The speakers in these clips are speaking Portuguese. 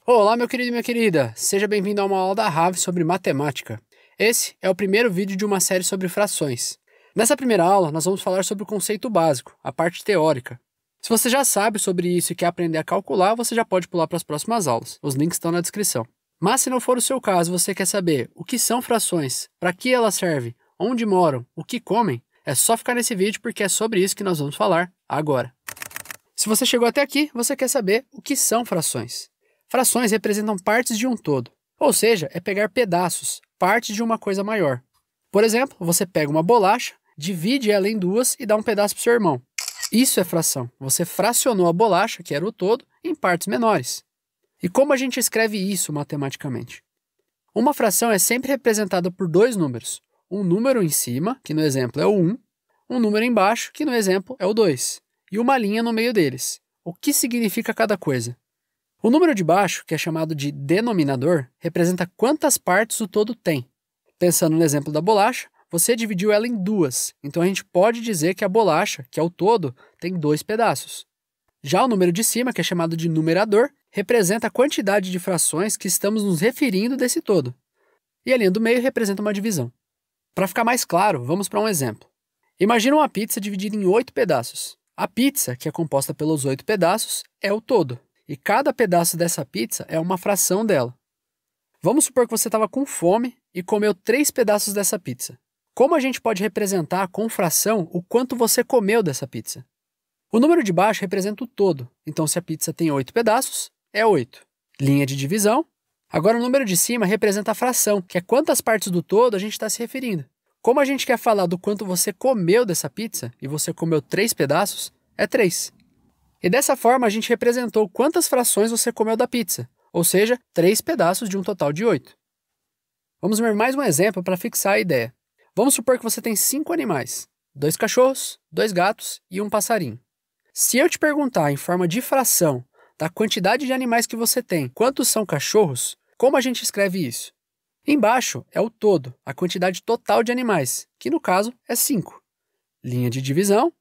Olá, meu querido e minha querida! Seja bem-vindo a uma aula da RAV sobre matemática. Esse é o primeiro vídeo de uma série sobre frações. Nessa primeira aula, nós vamos falar sobre o conceito básico, a parte teórica. Se você já sabe sobre isso e quer aprender a calcular, você já pode pular para as próximas aulas. Os links estão na descrição. Mas se não for o seu caso, você quer saber o que são frações, para que elas servem, onde moram, o que comem, é só ficar nesse vídeo porque é sobre isso que nós vamos falar agora. Se você chegou até aqui, você quer saber o que são frações. Frações representam partes de um todo, ou seja, é pegar pedaços, partes de uma coisa maior. Por exemplo, você pega uma bolacha, divide ela em duas e dá um pedaço para o seu irmão. Isso é fração. Você fracionou a bolacha, que era o todo, em partes menores. E como a gente escreve isso matematicamente? Uma fração é sempre representada por dois números. Um número em cima, que no exemplo é o 1, um número embaixo, que no exemplo é o 2, e uma linha no meio deles. O que significa cada coisa? O número de baixo, que é chamado de denominador, representa quantas partes o todo tem. Pensando no exemplo da bolacha, você dividiu ela em duas, então a gente pode dizer que a bolacha, que é o todo, tem dois pedaços. Já o número de cima, que é chamado de numerador, representa a quantidade de frações que estamos nos referindo desse todo. E a linha do meio representa uma divisão. Para ficar mais claro, vamos para um exemplo. Imagina uma pizza dividida em 8 pedaços. A pizza, que é composta pelos 8 pedaços, é o todo. E cada pedaço dessa pizza é uma fração dela. Vamos supor que você estava com fome e comeu 3 pedaços dessa pizza. Como a gente pode representar com fração o quanto você comeu dessa pizza? O número de baixo representa o todo, então se a pizza tem 8 pedaços, é 8. Linha de divisão. Agora o número de cima representa a fração, que é quantas partes do todo a gente está se referindo. Como a gente quer falar do quanto você comeu dessa pizza, e você comeu 3 pedaços, é 3. E dessa forma a gente representou quantas frações você comeu da pizza, ou seja, 3 pedaços de um total de 8. Vamos ver mais um exemplo para fixar a ideia. Vamos supor que você tem 5 animais, 2 cachorros, 2 gatos e um passarinho. Se eu te perguntar em forma de fração da quantidade de animais que você tem, quantos são cachorros, como a gente escreve isso? Embaixo é o todo, a quantidade total de animais, que no caso é 5. Linha de divisão.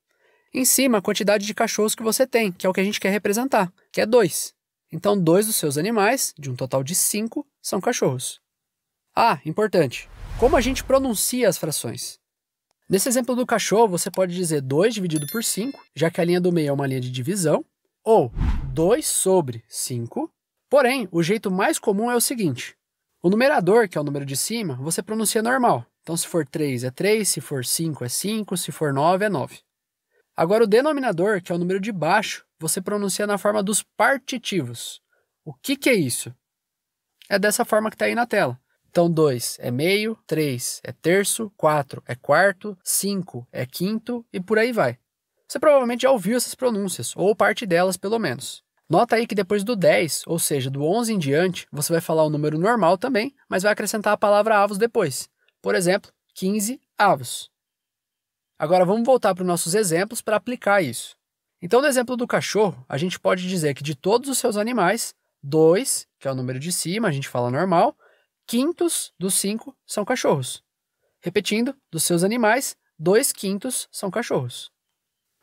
Em cima, a quantidade de cachorros que você tem, que é o que a gente quer representar, que é 2. Então, 2 dos seus animais, de um total de 5, são cachorros. Ah, importante. Como a gente pronuncia as frações? Nesse exemplo do cachorro, você pode dizer 2 dividido por 5, já que a linha do meio é uma linha de divisão, ou 2 sobre 5. Porém, o jeito mais comum é o seguinte. O numerador, que é o número de cima, você pronuncia normal. Então, se for 3 é 3, se for 5 é 5, se for 9 é 9. Agora, o denominador, que é o número de baixo, você pronuncia na forma dos partitivos. O que é isso? É dessa forma que está aí na tela. Então, 2 é meio, 3 é terço, 4 é quarto, 5 é quinto e por aí vai. Você provavelmente já ouviu essas pronúncias, ou parte delas pelo menos. Nota aí que depois do 10, ou seja, do 11 em diante, você vai falar o número normal também, mas vai acrescentar a palavra avos depois. Por exemplo, 15 avos. Agora vamos voltar para os nossos exemplos para aplicar isso. Então, no exemplo do cachorro, a gente pode dizer que de todos os seus animais, 2, que é o número de cima, a gente fala normal, quintos dos 5 são cachorros. Repetindo, dos seus animais, 2 quintos são cachorros.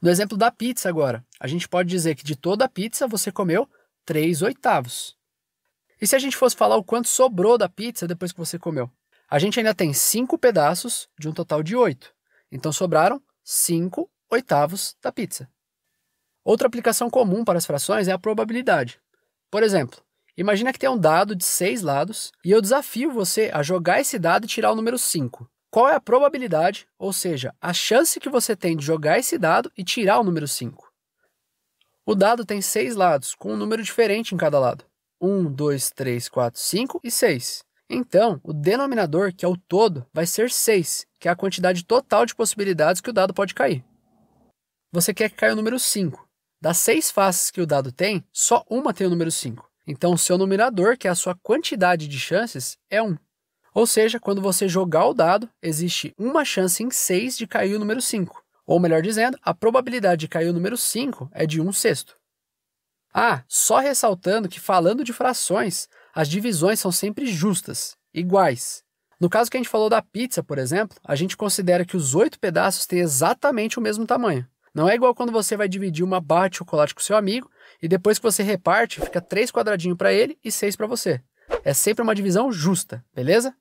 No exemplo da pizza agora, a gente pode dizer que de toda a pizza você comeu 3 oitavos. E se a gente fosse falar o quanto sobrou da pizza depois que você comeu? A gente ainda tem 5 pedaços de um total de 8. Então, sobraram 5 oitavos da pizza. Outra aplicação comum para as frações é a probabilidade. Por exemplo, imagina que tem um dado de 6 lados e eu desafio você a jogar esse dado e tirar o número 5. Qual é a probabilidade, ou seja, a chance que você tem de jogar esse dado e tirar o número 5? O dado tem 6 lados, com um número diferente em cada lado. 1, 2, 3, 4, 5 e 6. Então, o denominador, que é o todo, vai ser 6, que é a quantidade total de possibilidades que o dado pode cair. Você quer que caia o número 5. Das 6 faces que o dado tem, só uma tem o número 5. Então, o seu numerador, que é a sua quantidade de chances, é 1. Ou seja, quando você jogar o dado, existe uma chance em 6 de cair o número 5. Ou melhor dizendo, a probabilidade de cair o número 5 é de 1/6. Ah, só ressaltando que falando de frações, as divisões são sempre justas, iguais. No caso que a gente falou da pizza, por exemplo, a gente considera que os 8 pedaços têm exatamente o mesmo tamanho. Não é igual quando você vai dividir uma barra de chocolate com seu amigo e depois que você reparte, fica 3 quadradinhos para ele e 6 para você. É sempre uma divisão justa, beleza?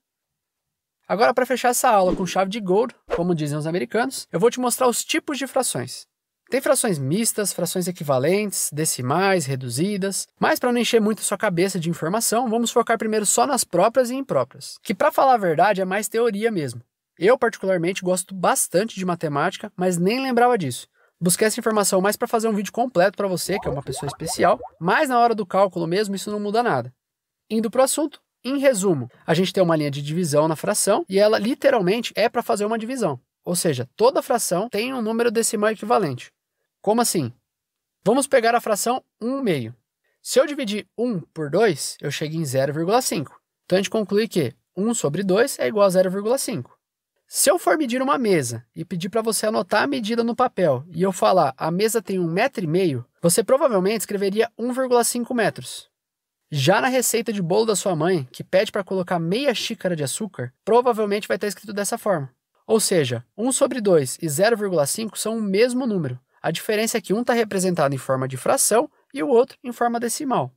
Agora, para fechar essa aula com chave de ouro, como dizem os americanos, eu vou te mostrar os tipos de frações. Tem frações mistas, frações equivalentes, decimais, reduzidas, mas para não encher muito a sua cabeça de informação, vamos focar primeiro só nas próprias e impróprias, que para falar a verdade é mais teoria mesmo. Eu particularmente gosto bastante de matemática, mas nem lembrava disso. Busquei essa informação mais para fazer um vídeo completo para você, que é uma pessoa especial, mas na hora do cálculo mesmo isso não muda nada. Indo para o assunto, em resumo, a gente tem uma linha de divisão na fração e ela literalmente é para fazer uma divisão, ou seja, toda fração tem um número decimal equivalente. Como assim? Vamos pegar a fração 1/2. Se eu dividir 1 por 2, eu chego em 0,5. Então a gente conclui que 1 sobre 2 é igual a 0,5. Se eu for medir uma mesa e pedir para você anotar a medida no papel e eu falar a mesa tem 1,5 m, você provavelmente escreveria 1,5 metros. Já na receita de bolo da sua mãe, que pede para colocar meia xícara de açúcar, provavelmente vai estar escrito dessa forma. Ou seja, 1 sobre 2 e 0,5 são o mesmo número. A diferença é que um está representado em forma de fração e o outro em forma decimal.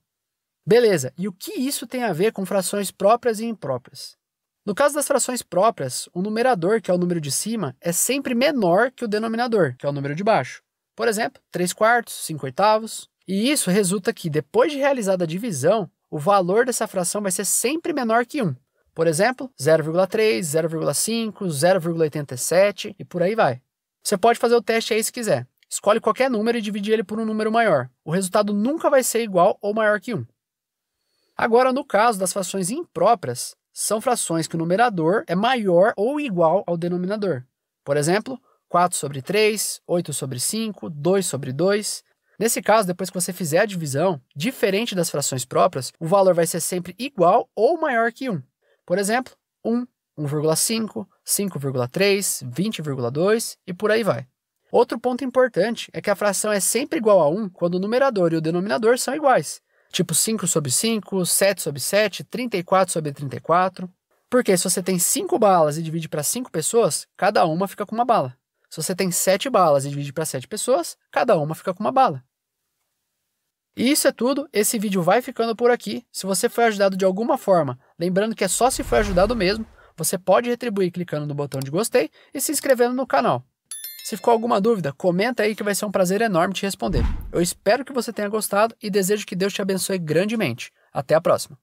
Beleza, e o que isso tem a ver com frações próprias e impróprias? No caso das frações próprias, o numerador, que é o número de cima, é sempre menor que o denominador, que é o número de baixo. Por exemplo, 3/4, 5/8. E isso resulta que, depois de realizada a divisão, o valor dessa fração vai ser sempre menor que 1. Por exemplo, 0,3, 0,5, 0,87 e por aí vai. Você pode fazer o teste aí se quiser. Escolhe qualquer número e divide ele por um número maior. O resultado nunca vai ser igual ou maior que 1. Agora, no caso das frações impróprias, são frações que o numerador é maior ou igual ao denominador. Por exemplo, 4 sobre 3, 8 sobre 5, 2 sobre 2. Nesse caso, depois que você fizer a divisão, diferente das frações próprias, o valor vai ser sempre igual ou maior que 1. Por exemplo, 1, 1,5, 5,3, 20,2 e por aí vai. Outro ponto importante é que a fração é sempre igual a 1 quando o numerador e o denominador são iguais. Tipo 5 sobre 5, 7 sobre 7, 34 sobre 34. Porque se você tem 5 balas e divide para 5 pessoas, cada uma fica com uma bala. Se você tem 7 balas e divide para 7 pessoas, cada uma fica com uma bala. E isso é tudo, esse vídeo vai ficando por aqui. Se você foi ajudado de alguma forma, lembrando que é só se foi ajudado mesmo, você pode retribuir clicando no botão de gostei e se inscrevendo no canal. Se ficou alguma dúvida, comenta aí que vai ser um prazer enorme te responder. Eu espero que você tenha gostado e desejo que Deus te abençoe grandemente. Até a próxima!